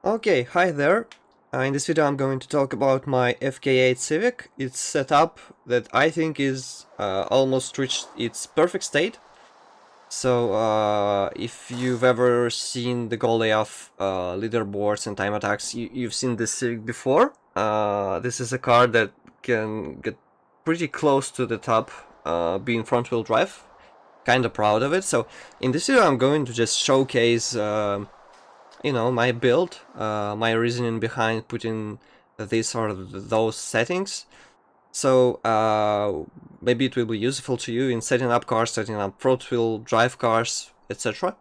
Okay, hi there. In this video I'm going to talk about my FK8 Civic. It's set up that I think is almost reached its perfect state. So if you've ever seen the goal layoff leaderboards and time attacks, you've seen this Civic before. This is a car that can get pretty close to the top, being front wheel drive. Kinda proud of it. So in this video I'm going to just showcase my build, my reasoning behind putting this or those settings. So maybe it will be useful to you in setting up cars, setting up front wheel drive cars, etc.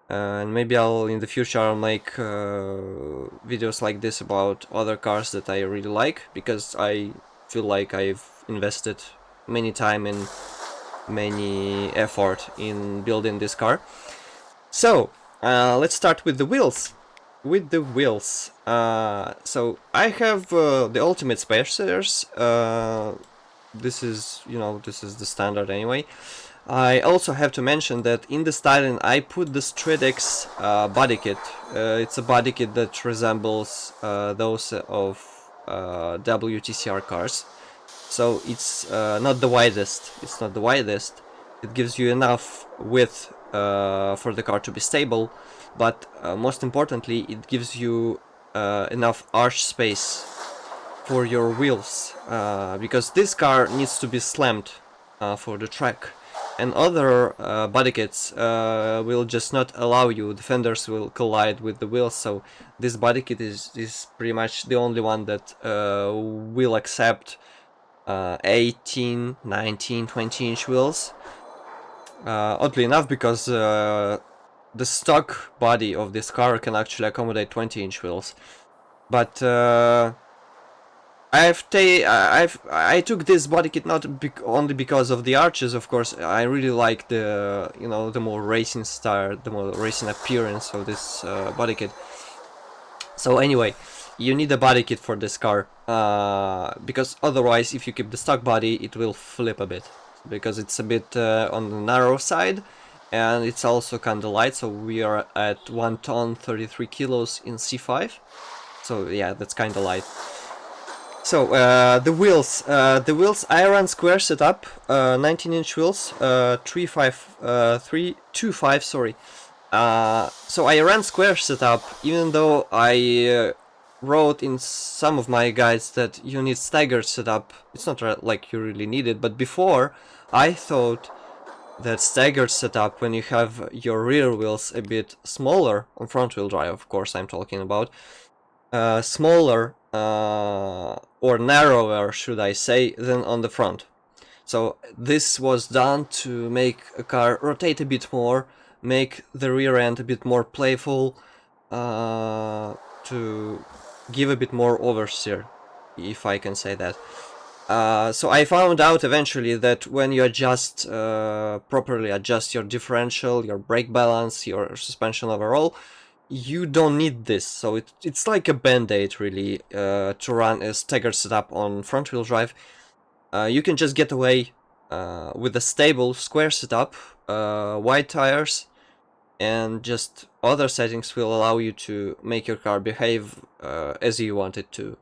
And maybe in the future I'll make videos like this about other cars that I really like, because I feel like I've invested many time and many effort in building this car. So let's start with the wheels. So I have the ultimate spacers. This is the standard anyway. I also have to mention that in the styling I put the Stredex body kit. It's a body kit that resembles those of WTCR cars. So it's not the widest. It's not the widest. It gives you enough width for the car to be stable, but most importantly, it gives you enough arch space for your wheels, because this car needs to be slammed for the track, and other body kits will just not allow you. The fenders will collide with the wheels, so this body kit is pretty much the only one that will accept 18, 19, 20-inch wheels. Oddly enough, because the stock body of this car can actually accommodate 20-inch wheels. But I took this body kit not only because of the arches, of course. I really like the the more racing style, the more racing appearance of this body kit. So anyway, you need a body kit for this car, because otherwise, if you keep the stock body, it will flip a bit, because it's a bit on the narrow side, and it's also kind of light. So we are at 1 ton 33 kilos in C5. So yeah, that's kind of light. So the wheels I ran square setup, 19-inch wheels, 325, sorry. So I ran square setup, even though I wrote in some of my guides that you need staggered setup. It's not like you really need it, but before I thought that staggered setup, when you have your rear wheels a bit smaller on front wheel drive, of course I'm talking about, smaller or narrower, should I say, than on the front. So this was done to make a car rotate a bit more, make the rear end a bit more playful, to give a bit more oversteer, if I can say that. So I found out eventually that when you properly adjust your differential, your brake balance, your suspension overall, you don't need this. So it's like a band-aid really, to run a staggered setup on front wheel drive. You can just get away with a stable square setup, wide tires, and just other settings will allow you to make your car behave as you want it to.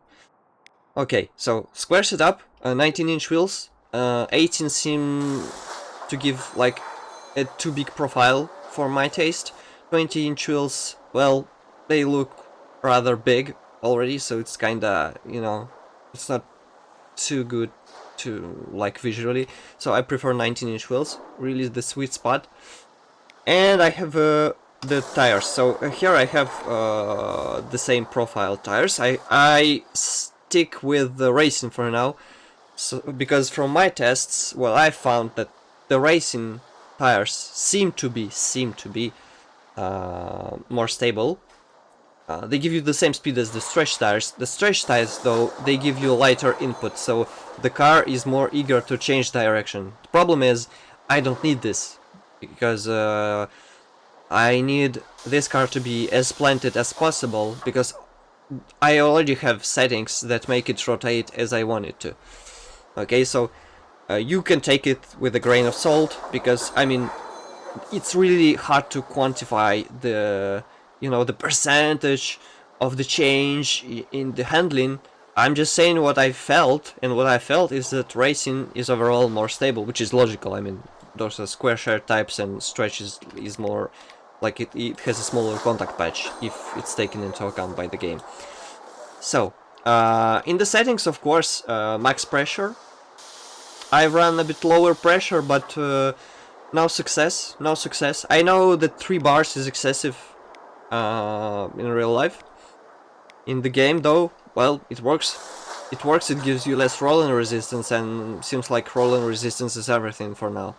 Okay, so square setup, 19-inch wheels, 18 seem to give like a too big profile for my taste. 20-inch wheels, well, they look rather big already, so it's kinda, it's not too good to like visually. So I prefer 19-inch wheels, really the sweet spot. And I have the tires. So here I have the same profile tires. I stick with the racing for now, so because from my tests, well, I found that the racing tires seem to be more stable. They give you the same speed as the stretch tires. The stretch tires, though, they give you lighter input, so the car is more eager to change direction. The problem is, I don't need this, because I need this car to be as planted as possible, because I already have settings that make it rotate as I want it to. Okay, so you can take it with a grain of salt, because I mean, it's really hard to quantify the the percentage of the change in the handling. I'm just saying what I felt, and what I felt is that racing is overall more stable, which is logical. I mean, those are square share types, and stretch is more like it has a smaller contact patch if it's taken into account by the game. So, in the settings, of course, max pressure. I run a bit lower pressure, but no success, no success. I know that 3 bars is excessive in real life. In the game, though, well, it works. It works, it gives you less rolling resistance, and seems like rolling resistance is everything for now.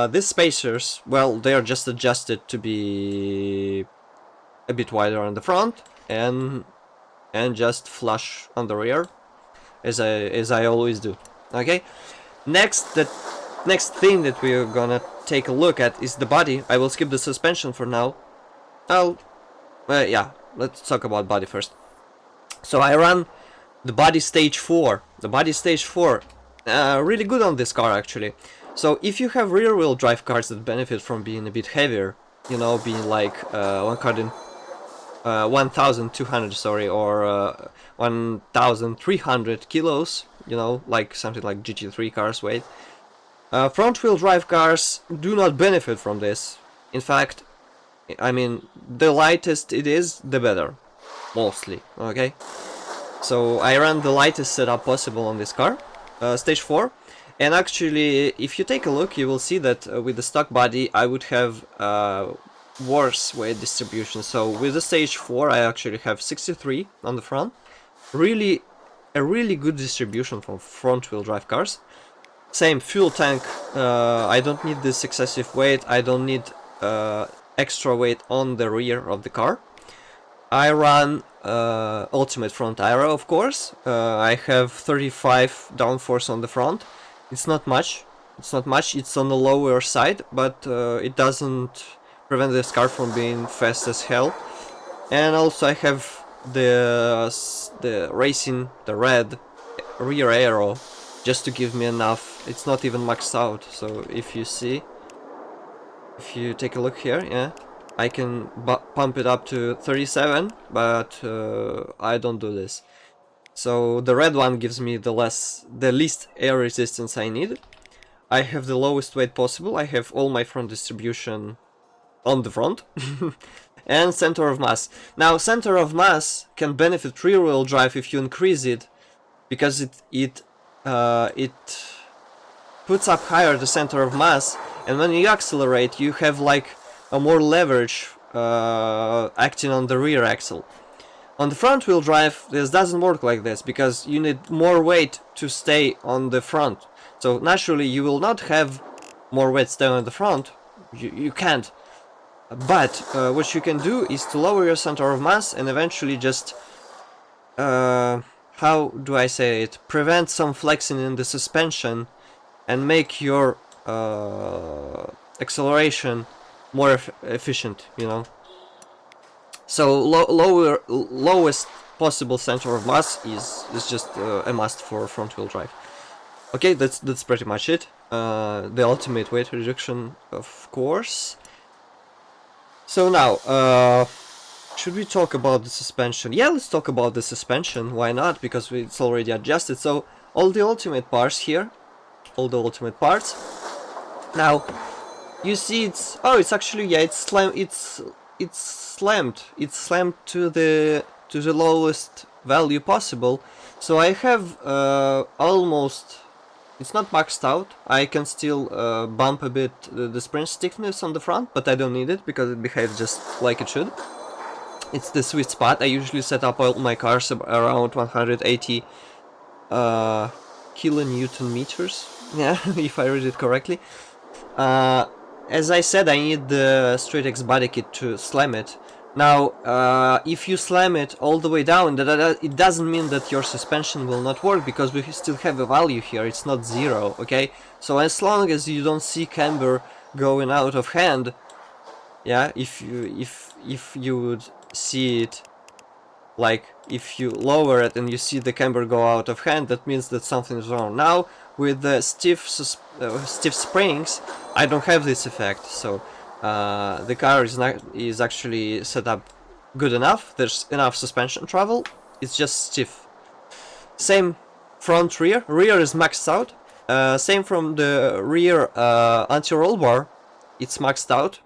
These spacers, well, they are just adjusted to be a bit wider on the front and just flush on the rear, as I always do. Okay, next thing that we're gonna take a look at is the body. I will skip the suspension for now. Yeah, let's talk about body first. So I run the body stage 4. The body stage 4, really good on this car actually. So if you have rear wheel drive cars that benefit from being a bit heavier, you know, being like 1,200, sorry, or 1,300 kilos, you know, like something like GT3 cars weight. Front wheel drive cars do not benefit from this. In fact, I mean, the lightest it is, the better, mostly, okay? So I ran the lightest setup possible on this car, stage 4, and actually, if you take a look, you will see that with the stock body, I would have worse weight distribution. So with the stage 4, I actually have 63 on the front, a really good distribution from front wheel drive cars. Same fuel tank, I don't need this excessive weight, I don't need extra weight on the rear of the car. I run ultimate front aero, of course. I have 35 downforce on the front. It's not much. It's on the lower side, but it doesn't prevent this car from being fast as hell. And also I have the racing, the red rear aero, just to give me enough. It's not even maxed out, so if you take a look here, yeah, I can pump it up to 37, but I don't do this. So the red one gives me the least air resistance I need. I have the lowest weight possible. I have all my front distribution on the front. And center of mass. Now, center of mass can benefit rear wheel drive if you increase it, because it puts up higher the center of mass, and when you accelerate, you have like a more leverage acting on the rear axle. On the front wheel drive, this doesn't work like this, because you need more weight to stay on the front. So naturally, you will not have more weight stay on the front. You can't. But what you can do is to lower your center of mass and eventually just, how do I say it, prevent some flexing in the suspension and make your acceleration more efficient, you know. So lowest possible center of mass is just a must for front wheel drive. Okay, that's pretty much it. The ultimate weight reduction, of course. So now, should we talk about the suspension? Yeah, let's talk about the suspension. Why not? Because it's already adjusted. So all the ultimate parts here, all the ultimate parts. Now, you see it's actually, yeah, it's slammed to the lowest value possible. So I have almost, it's not maxed out. I can still bump a bit the spring stiffness on the front, but I don't need it because it behaves just like it should. It's the sweet spot. I usually set up all my cars around 180 kilonewton meters. Yeah, if I read it correctly. As I said, I need the Street X body kit to slam it. Now, if you slam it all the way down, it doesn't mean that your suspension will not work, because we still have a value here. It's not 0, okay? So as long as you don't see camber going out of hand, yeah, if you would see it, like if you lower it and you see the camber go out of hand, that means that something is wrong. Now, with the stiff springs, I don't have this effect, so the car is actually set up good enough. There's enough suspension travel. It's just stiff. Same front rear. Rear is maxed out. Same from the rear anti-roll bar. It's maxed out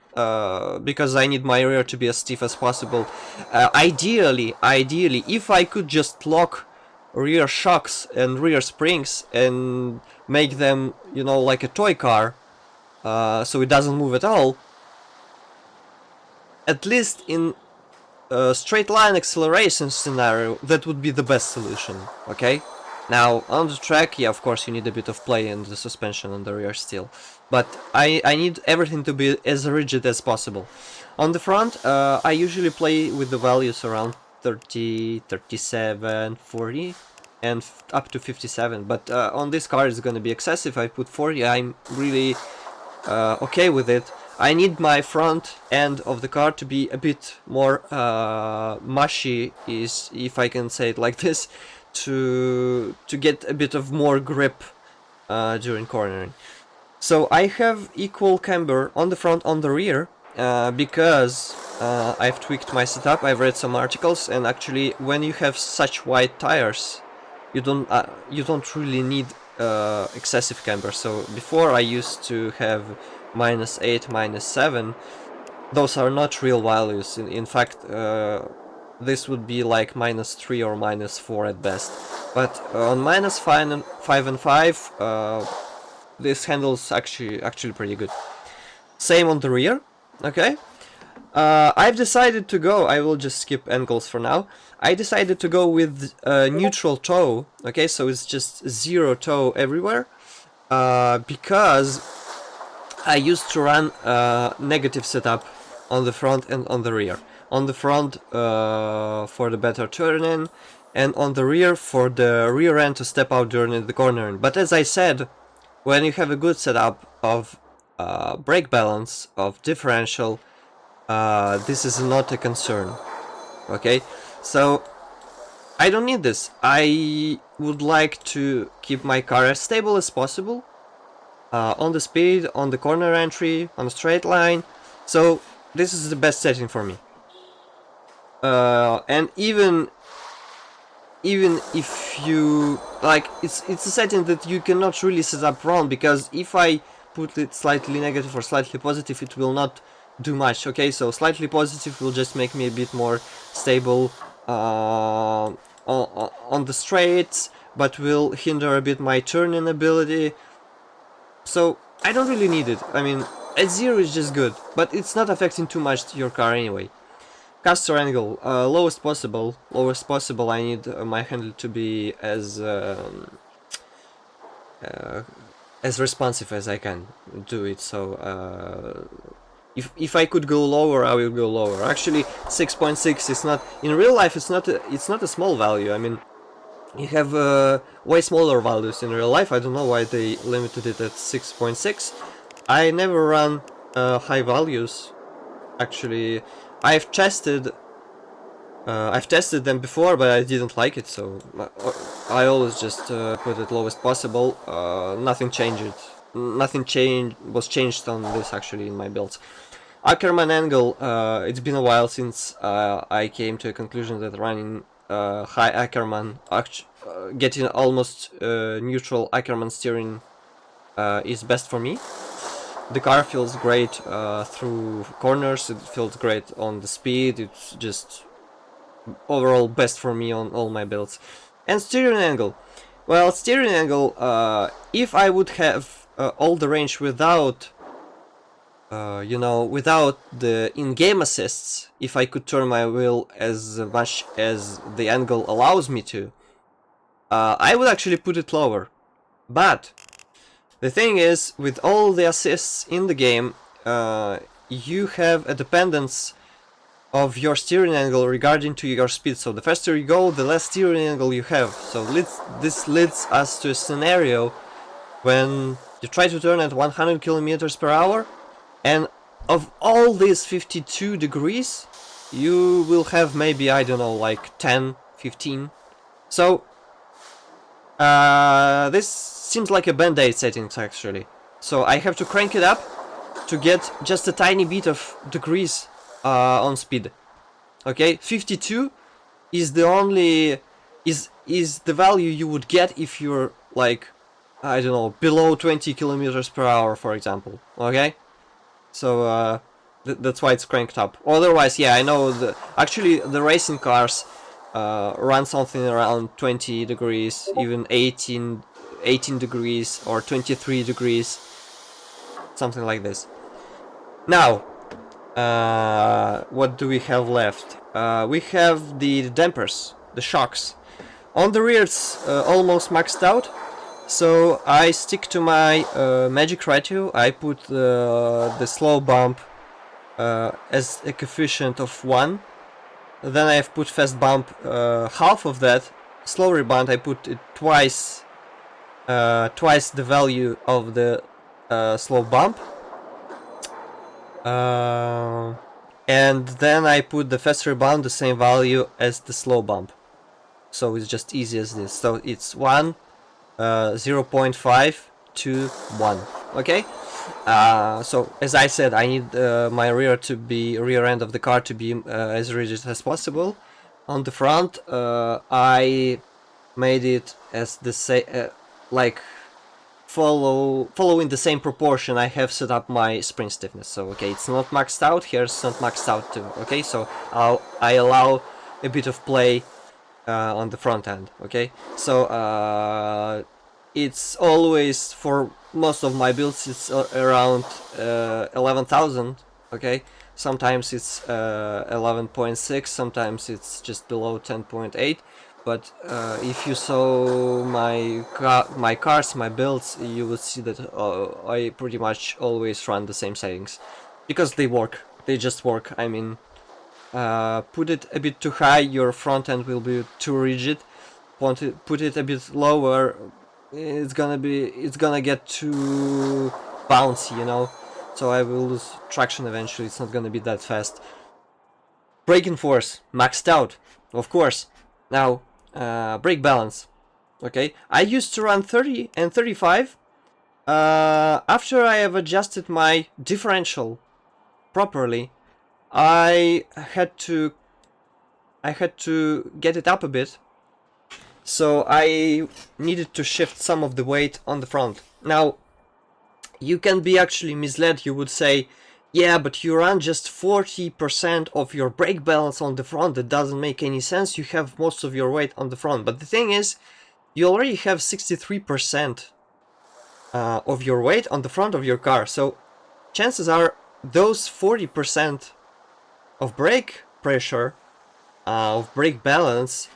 because I need my rear to be as stiff as possible. Ideally, if I could just lock rear shocks and rear springs and make them, you know, like a toy car, so it doesn't move at all. At least in a straight line acceleration scenario, that would be the best solution, okay? Now, on the track, yeah, of course you need a bit of play in the suspension on the rear still. But I need everything to be as rigid as possible. On the front, I usually play with the values around 30, 37, 40, and up to 57. But on this car it's gonna be excessive. I put 40, I'm really okay with it. I need my front end of the car to be a bit more mushy, if I can say it like this, to get a bit of more grip during cornering. So I have equal camber on the front, on the rear, because I've tweaked my setup. I've read some articles, and actually when you have such wide tires, you don't really need excessive camber. So before I used to have -8, -7. Those are not real values. In fact, this would be like -3 or -4 at best. But on -5 and 5, this handles actually pretty good. Same on the rear. Okay. I've decided to go. I will just skip angles for now. I decided to go with neutral toe. Okay, so it's just 0 toe everywhere. Because I used to run negative setup on the front and on the rear. On the front for the better turn-in, and on the rear for the rear end to step out during the cornering. But as I said, when you have a good setup of brake balance, of differential, this is not a concern. Okay, so I don't need this. I would like to keep my car as stable as possible. On the speed, on the corner entry, on the straight line. So this is the best setting for me. And even if you like, it's a setting that you cannot really set up wrong, because if I put it slightly negative or slightly positive, it will not do much. Okay, so slightly positive will just make me a bit more stable on the straights, but will hinder a bit my turning ability. So I don't really need it. I mean, at 0 is just good, but it's not affecting too much your car anyway. Caster angle, lowest possible. I need my handle to be as responsive as I can do it. So if I could go lower, I will go lower. Actually, 6.6 is not, in real life. It's not a small value. I mean, you have way smaller values in real life. I don't know why they limited it at 6.6. I never run high values. Actually, I've tested them before, but I didn't like it, so I always just put it lowest possible. Nothing was changed on this actually in my builds. Ackerman angle. It's been a while since I came to a conclusion that running high Ackerman, getting almost neutral Ackerman steering is best for me. The car feels great through corners, it feels great on the speed, it's just overall best for me on all my builds. And steering angle. Well, steering angle, if I would have all the range without without the in-game assists, if I could turn my wheel as much as the angle allows me to, I would actually put it lower. But the thing is, with all the assists in the game, you have a dependence of your steering angle regarding to your speed. So the faster you go, the less steering angle you have. So this leads us to a scenario when you try to turn at 100 kilometers per hour, and of all these 52 degrees, you will have maybe, I don't know, like 10, 15. So this seems like a band-aid settings actually. So I have to crank it up to get just a tiny bit of degrees on speed. Okay, 52 is the only is the value you would get if you're like, I don't know, below 20 kilometers per hour, for example. Okay, so that's why it's cranked up. Otherwise, yeah, I know actually the racing cars run something around 20 degrees, even 18 degrees or 23 degrees, something like this. Now, what do we have left? We have the dampers, the shocks. On the rear it's almost maxed out, so I stick to my magic ratio. I put the slow bump as a coefficient of 1. Then I've put fast bump half of that. Slow rebound I put it twice the value of the slow bump. And then I put the fast rebound the same value as the slow bump. So it's just easy as this. So it's 1, 0.5, 2, 1. Okay? So as I said, I need my rear end of the car to be as rigid as possible. On the front, I made it as the same, like following the same proportion. I have set up my spring stiffness. So okay, it's not maxed out here. It's not maxed out too. Okay, so I allow a bit of play on the front end. Okay, so it's always, for most of my builds, it's around 11,000. Okay, sometimes it's 11.6, sometimes it's just below 10.8. But if you saw my cars, my builds, you would see that I pretty much always run the same settings, because they work. They just work. I mean, put it a bit too high, your front end will be too rigid. Put it a bit lower, it's gonna get too bouncy, you know. So I will lose traction eventually. It's not gonna be that fast. Braking force maxed out, of course. Now, brake balance. Okay, I used to run 30 and 35. After I have adjusted my differential properly, I had to get it up a bit. So I needed to shift some of the weight on the front. Now, you can be actually misled. You would say, yeah, but you run just 40% of your brake balance on the front. That doesn't make any sense. You have most of your weight on the front. But the thing is, you already have 63% of your weight on the front of your car. So chances are those 40% of brake pressure, of brake balance,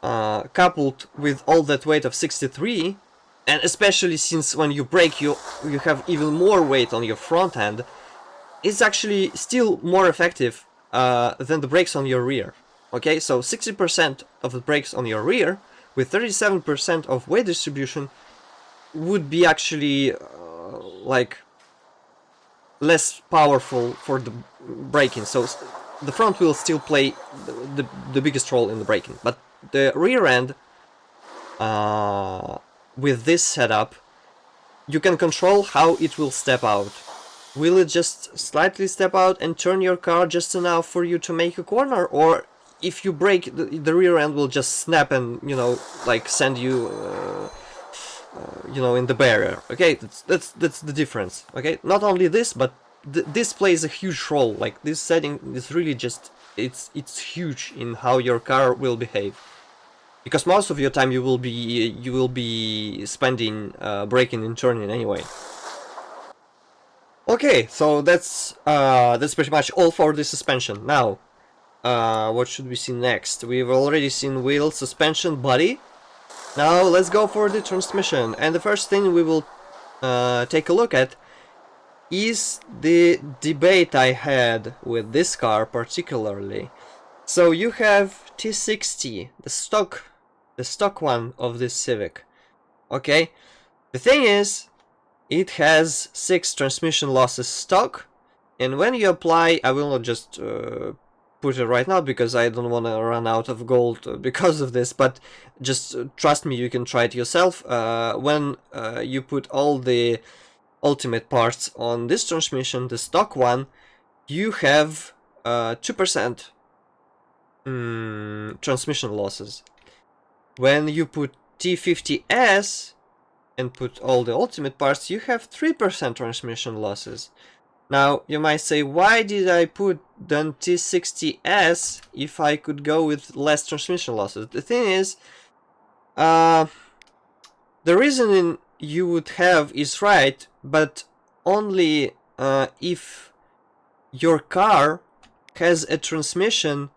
coupled with all that weight of 63, and especially since when you brake you have even more weight on your front end, it's actually still more effective than the brakes on your rear. Okay, so 60% of the brakes on your rear with 37% of weight distribution would be actually like less powerful for the braking. So the front will still play the biggest role in the braking, but the rear end, with this setup, you can control how it will step out. Will it just slightly step out and turn your car just enough for you to make a corner, or if you brake, the rear end will just snap and, you know, like send you, you know, in the barrier. Okay, that's the difference. Okay, not only this, but this plays a huge role. Like, this setting is really just, it's huge in how your car will behave, because most of your time you will be spending braking and turning anyway. Okay, so that's pretty much all for the suspension. Now, what should we see next? We've already seen wheel, suspension, body. Now let's go for the transmission. And the first thing we will take a look at is the debate I had with this car particularly. So you have T60, the stock one of this Civic. Okay, the thing is, it has 6 transmission losses stock, and when you apply, I will not just put it right now because I don't want to run out of gold because of this, but just trust me, you can try it yourself. When you put all the ultimate parts on this transmission, the stock one, you have 2% transmission losses. When you put T50S and put all the ultimate parts, you have 3% transmission losses. Now, you might say, why did I put then T60S if I could go with less transmission losses? The thing is, the reasoning you would have is right, but only if your car has a transmission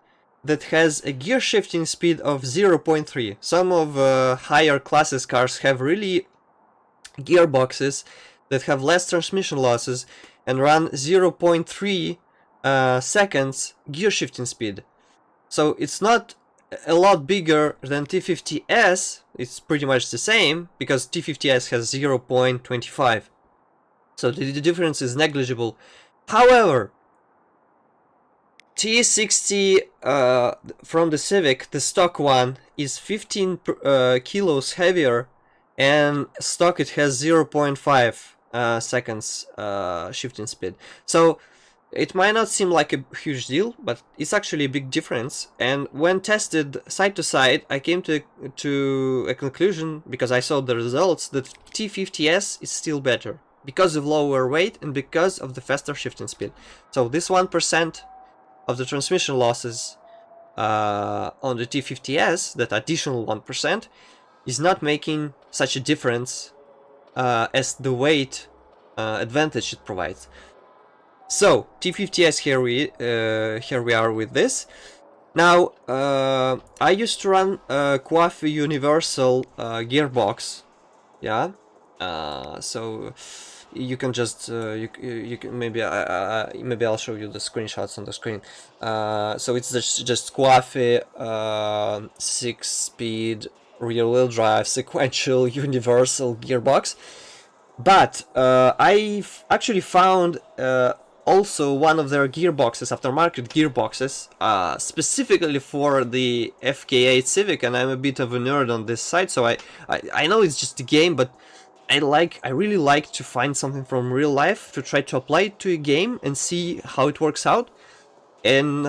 that has a gear shifting speed of 0.3. Some of higher classes cars have really gearboxes that have less transmission losses and run 0.3 seconds gear shifting speed. So it's not a lot bigger than T50S, it's pretty much the same, because T50S has 0.25. So the difference is negligible. However, T60 from the Civic, the stock one, is 15 kilos heavier, and stock it has 0.5 seconds shifting speed. So it might not seem like a huge deal, but it's actually a big difference. And when tested side to side, I came to a conclusion, because I saw the results, that T50S is still better because of lower weight and because of the faster shifting speed. So this 1% of the transmission losses on the T50S, that additional 1%, is not making such a difference as the weight advantage it provides. So T50S, here we are with this. Now I used to run a Coafi Universal gearbox, yeah. So you can just you can maybe I'll show you the screenshots on the screen. So it's just Coafi 6-speed rear-wheel drive sequential universal gearbox. But I've actually found also one of their gearboxes, aftermarket gearboxes, specifically for the FK8 Civic, and I'm a bit of a nerd on this side, so I know it's just a game, but I really like to find something from real life to try to apply it to a game and see how it works out. And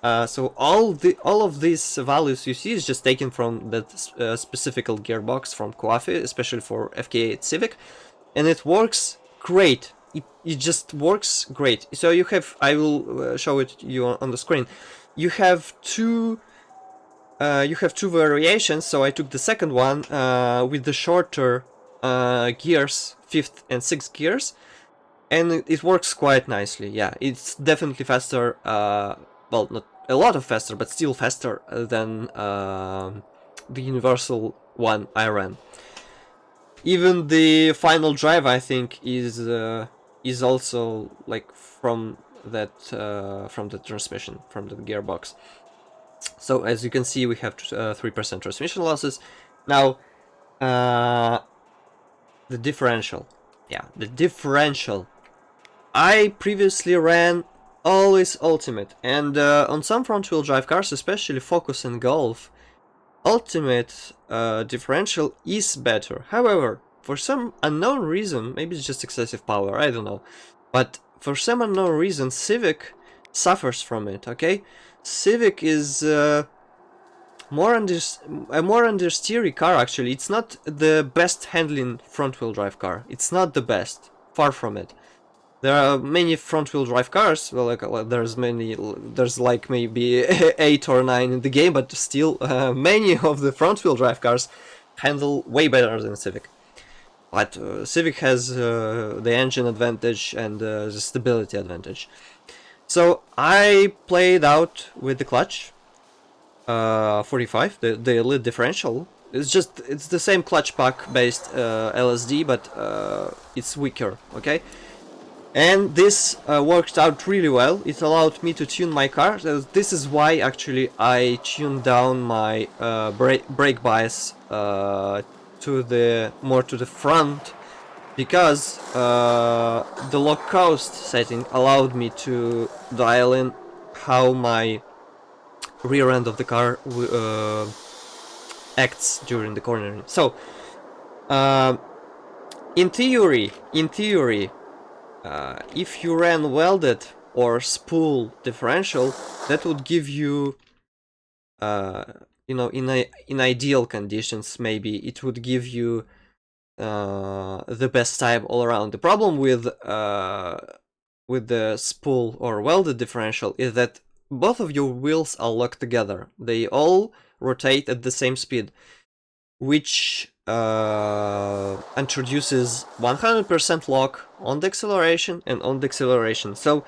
so all of these values you see is just taken from that specific gearbox from Coafi, especially for FK8 Civic, and it works great. It just works great. So you have, I will show it you on the screen. You have two variations. So I took the second one with the shorter gears, 5th and 6th gears, and it works quite nicely. Yeah, it's definitely faster. Well, not a lot of faster, but still faster than the universal one I ran. Even the final drive, I think, is also like from the transmission, from the gearbox. So as you can see, we have 3% transmission losses. Now, the differential. Yeah, the differential. I previously ran always ultimate, and on some front-wheel drive cars, especially Focus and Golf, ultimate differential is better. However, for some unknown reason, maybe it's just excessive power, I don't know, but for some unknown reason, Civic suffers from it. Okay, Civic is a more understeery car. Actually, it's not the best handling front-wheel drive car. It's not the best, far from it. There are many front-wheel drive cars. Well, there's like maybe 8 or 9 in the game, but still, many of the front-wheel drive cars handle way better than Civic. But Civic has the engine advantage and the stability advantage. So I played out with the clutch 45, the Elite differential. It's the same clutch pack based LSD, but it's weaker. Okay. And this worked out really well. It allowed me to tune my car. So this is why actually I tuned down my brake bias to the front, because the low cost setting allowed me to dial in how my rear end of the car acts during the cornering. So in theory, if you ran welded or spool differential, that would give you, you know, in ideal conditions, maybe it would give you the best time all around. The problem with the spool or welded differential is that both of your wheels are locked together. They all rotate at the same speed, which introduces 100% lock on the acceleration and on the acceleration. So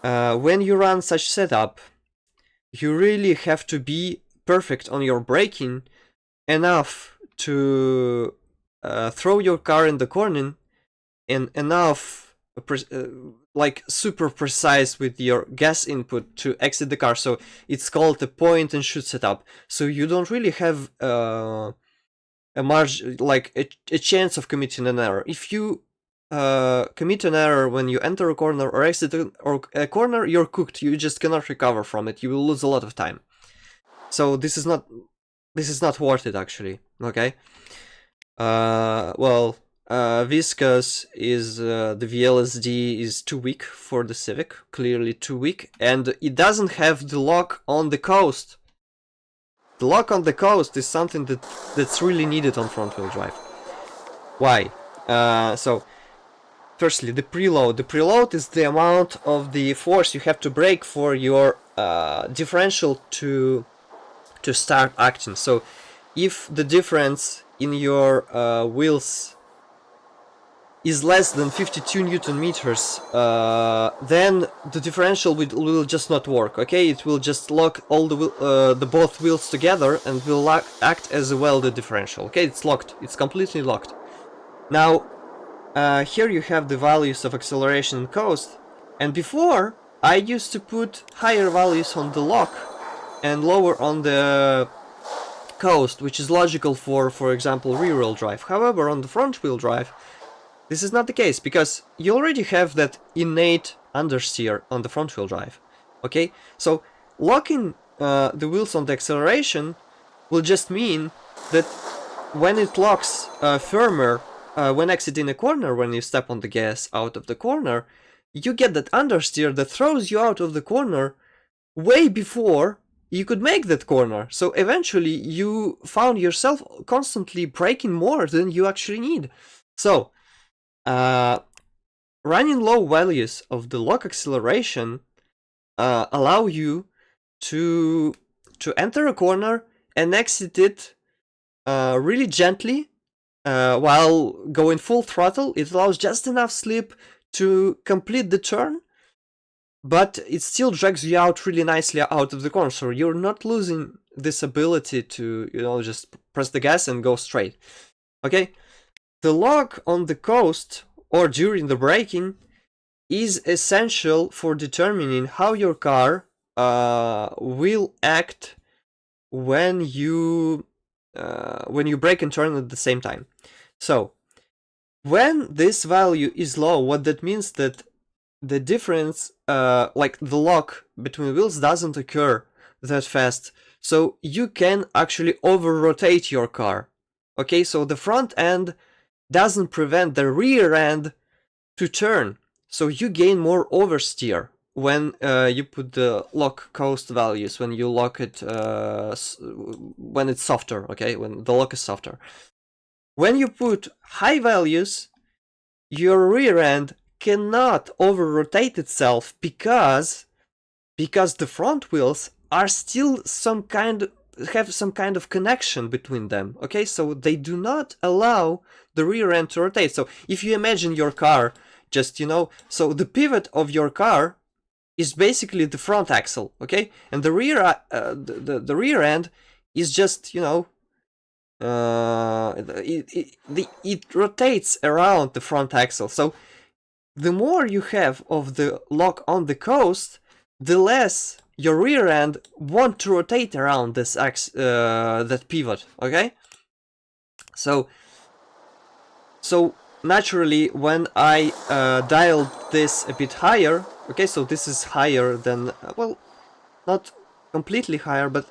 when you run such setup, you really have to be perfect on your braking enough to throw your car in the corner, and enough like super precise with your gas input to exit the car. So it's called a point and shoot setup. So you don't really have a margin, like a chance of committing an error. If you commit an error when you enter a corner or exit a corner, you're cooked. You just cannot recover from it. You will lose a lot of time. So this is not worth it, actually. Okay. Well, viscous is the VLSD is too weak for the Civic, clearly too weak, and it doesn't have the lock on the coast. The lock on the coast is something that's really needed on front-wheel drive. Why? So, firstly, the preload. The preload is the amount of the force you have to brake for your differential to start acting. So, if the difference in your wheels is less than 52 Newton meters, then the differential will just not work. Okay, it will just lock all the both wheels together and will act as a welded differential. Okay, it's locked. It's completely locked. Now, here you have the values of acceleration and coast. And before, I used to put higher values on the lock and lower on the coast, which is logical for example, rear-wheel drive. However, on the front-wheel drive, this is not the case, because you already have that innate understeer on the front-wheel drive. Okay, so locking the wheels on the acceleration will just mean that when it locks firmer when exiting a corner, when you step on the gas out of the corner, you get that understeer that throws you out of the corner way before you could make that corner. So eventually you found yourself constantly braking more than you actually need. So running low values of the lock acceleration allow you to enter a corner and exit it really gently while going full throttle. It allows just enough slip to complete the turn, but it still drags you out really nicely out of the corner, so you're not losing this ability to, you know, just press the gas and go straight. Okay, the lock on the coast or during the braking is essential for determining how your car will act when you brake and turn at the same time. So when this value is low, what that means that the difference, like the lock between wheels, doesn't occur that fast, so you can actually over-rotate your car. Okay, so the front end doesn't prevent the rear end to turn, so you gain more oversteer when you put the lock coast values, when you lock it when it's softer, okay, when the lock is softer. When you put high values, your rear end cannot over-rotate itself because the front wheels are still have some kind of connection between them. Okay, so they do not allow the rear end to rotate. So if you imagine your car, just, you know, so the pivot of your car is basically the front axle, okay, and the rear the rear end is just, you know, it rotates around the front axle. So the more you have of the lock on the coast, the less your rear end want to rotate around this that pivot. Okay, so naturally, when I dialed this a bit higher, okay, so this is higher than, well, not completely higher, but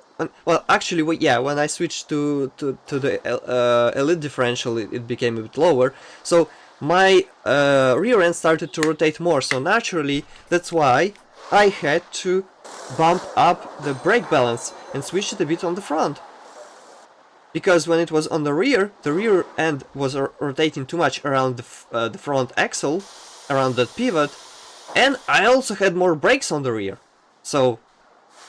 well, actually, yeah, when I switched to the elite differential, it became a bit lower. So my rear end started to rotate more, so naturally that's why I had to bump up the brake balance and switch it a bit on the front. Because when it was on the rear end was rotating too much around the front axle, around that pivot, and I also had more brakes on the rear. So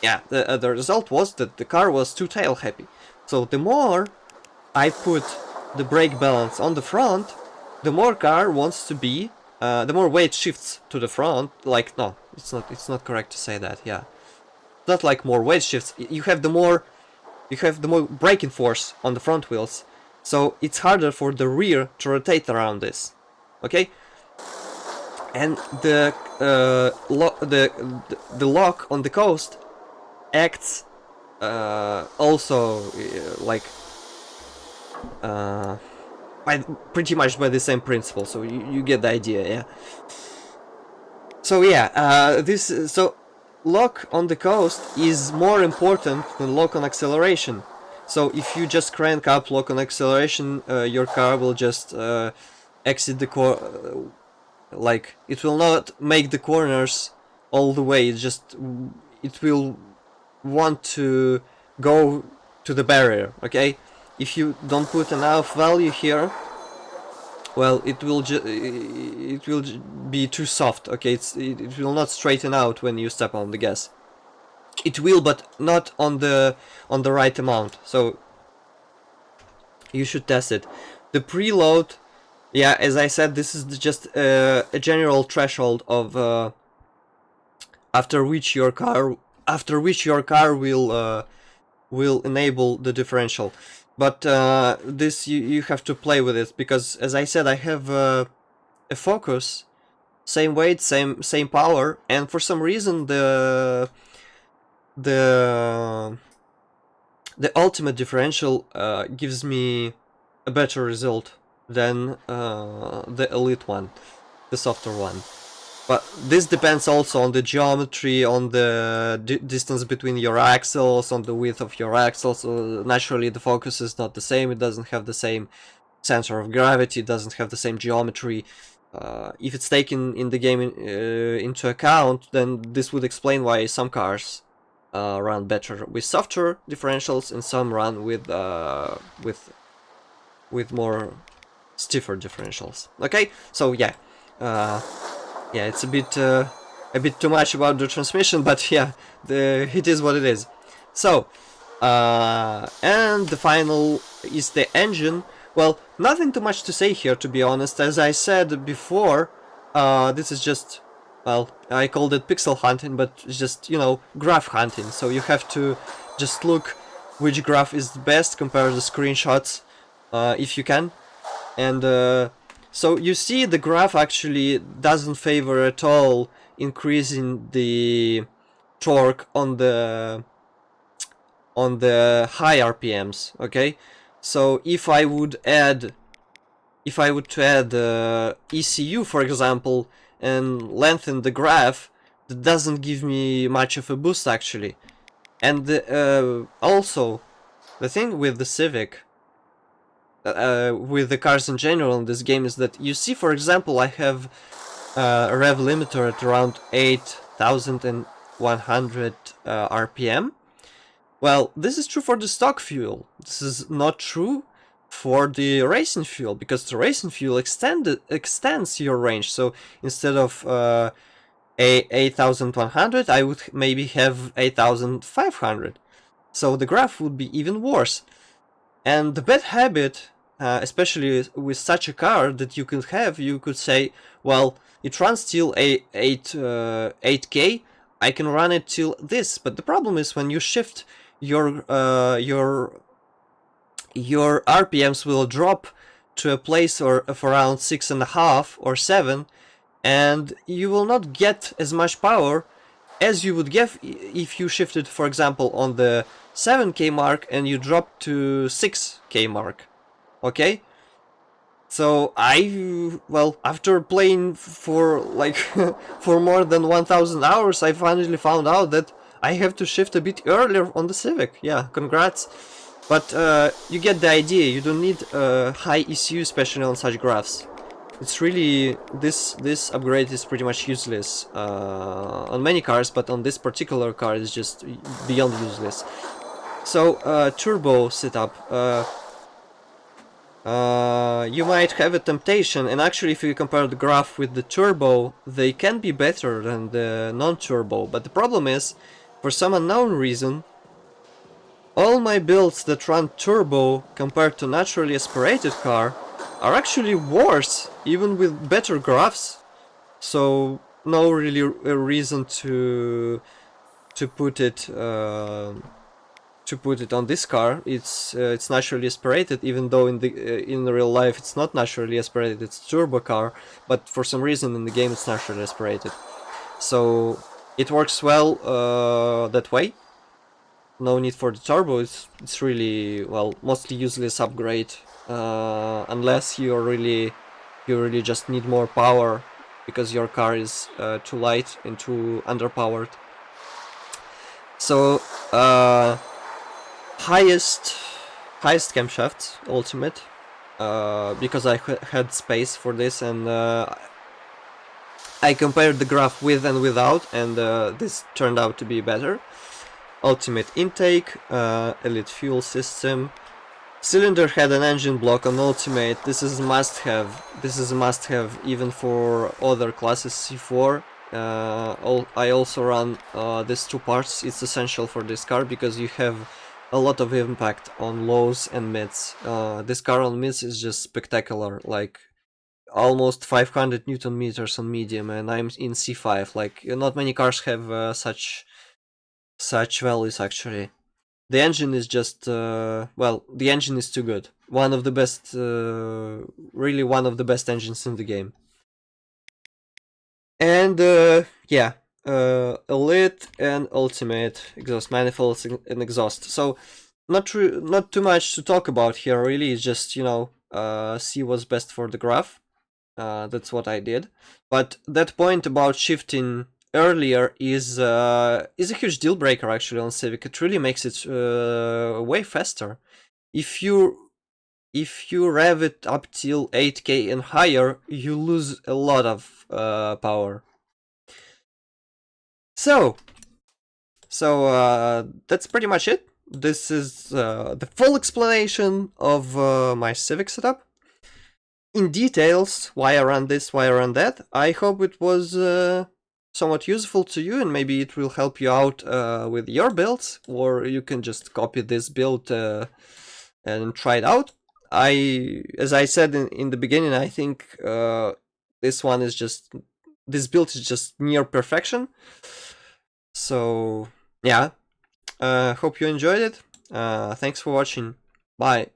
yeah, the result was that the car was too tail happy. So the more I put the brake balance on the front, the more car wants to be, the more weight shifts to the front. Like, no, it's not correct to say that. Yeah, not like more weight shifts. You have the more braking force on the front wheels, so it's harder for the rear to rotate around this. Okay, and the lock on the coast acts also like pretty much by the same principle, so you get the idea. Yeah, so yeah, so lock on the coast is more important than lock on acceleration. So if you just crank up lock on acceleration, your car will just exit the like, it will not make the corners all the way. It will want to go to the barrier. Okay, if you don't put enough value here, well, it will be too soft. Okay, it will not straighten out when you step on the gas. It will, but not on the right amount. So you should test it. The preload, yeah, as I said, this is just a general threshold of after which your car will enable the differential. But this you have to play with it, because as I said, I have a Focus, same weight, same power, and for some reason the ultimate differential gives me a better result than the elite one, the softer one. But this depends also on the geometry, on the distance between your axles, on the width of your axles. So naturally the Focus is not the same, it doesn't have the same center of gravity, it doesn't have the same geometry. If it's taken in the game into account, then this would explain why some cars run better with softer differentials and some run with more stiffer differentials. Okay, so yeah. Yeah, it's a bit too much about the transmission, but yeah, it is what it is. So, and the final is the engine. Well, nothing too much to say here, to be honest. As I said before, this is just, well, I called it pixel hunting, but it's just, you know, graph hunting. So you have to just look which graph is the best, compare the screenshots if you can, and so you see the graph actually doesn't favor at all increasing the torque on the high RPMs. Okay, so if I would add ECU, for example, and lengthen the graph, that doesn't give me much of a boost actually. And also the thing with the Civic, with the cars in general in this game, is that you see, for example, I have a rev limiter at around 8,100 RPM. Well, this is true for the stock fuel. This is not true for the racing fuel, because the racing fuel extends your range. So instead of 8,100, I would maybe have 8,500. So the graph would be even worse. And the bad habit, especially with such a car that you could say, well, it runs till 8K, I can run it till this. But the problem is when you shift your RPMs will drop to a place of around 6.5 or 7, and you will not get as much power as you would get if you shifted, for example, on the 7K mark and you drop to 6K mark. Okay, so well, after playing for like for more than 1,000 hours, I finally found out that I have to shift a bit earlier on the Civic. Yeah, congrats. But you get the idea. You don't need high ECU, especially on such graphs. It's really, this upgrade is pretty much useless on many cars, but on this particular car it's just beyond useless. So turbo setup. You might have a temptation, and actually if you compare the graph with the turbo, they can be better than the non-turbo, but the problem is, for some unknown reason, all my builds that run turbo compared to naturally aspirated car are actually worse, even with better graphs. So no really reason to put it on this car. It's naturally aspirated, even though in real life it's not naturally aspirated. It's a turbo car, but for some reason in the game it's naturally aspirated. So it works well that way. No need for the turbo. It's really, well, mostly useless upgrade unless you really just need more power because your car is too light and too underpowered. So highest camshaft ultimate because I had space for this, and I compared the graph with and without, and this turned out to be better. Ultimate intake, elite fuel system. Cylinder head and engine block on ultimate. This is a must-have. This is a must-have even for other classes C4. I also run these two parts. It's essential for this car because you have a lot of impact on lows and mids. This car on mids is just spectacular. Like almost 500 Newton meters on medium, and I'm in C5. Like not many cars have such values actually. The engine is just, well, the engine is too good. One of the best, really one of the best engines in the game. And, yeah, elite and ultimate exhaust manifolds and exhaust. So, not too much to talk about here, really. It's just, you know, see what's best for the graph. That's what I did. But that point about shifting earlier is a huge deal breaker actually on Civic. It really makes it way faster. If you rev it up till 8K and higher, you lose a lot of power. So that's pretty much it. This is the full explanation of my Civic setup. In details, why I run this, why I run that. I hope it was somewhat useful to you, and maybe it will help you out with your builds, or you can just copy this build and try it out. As I said in the beginning, I think this build is just near perfection. So yeah, hope you enjoyed it. Thanks for watching. Bye.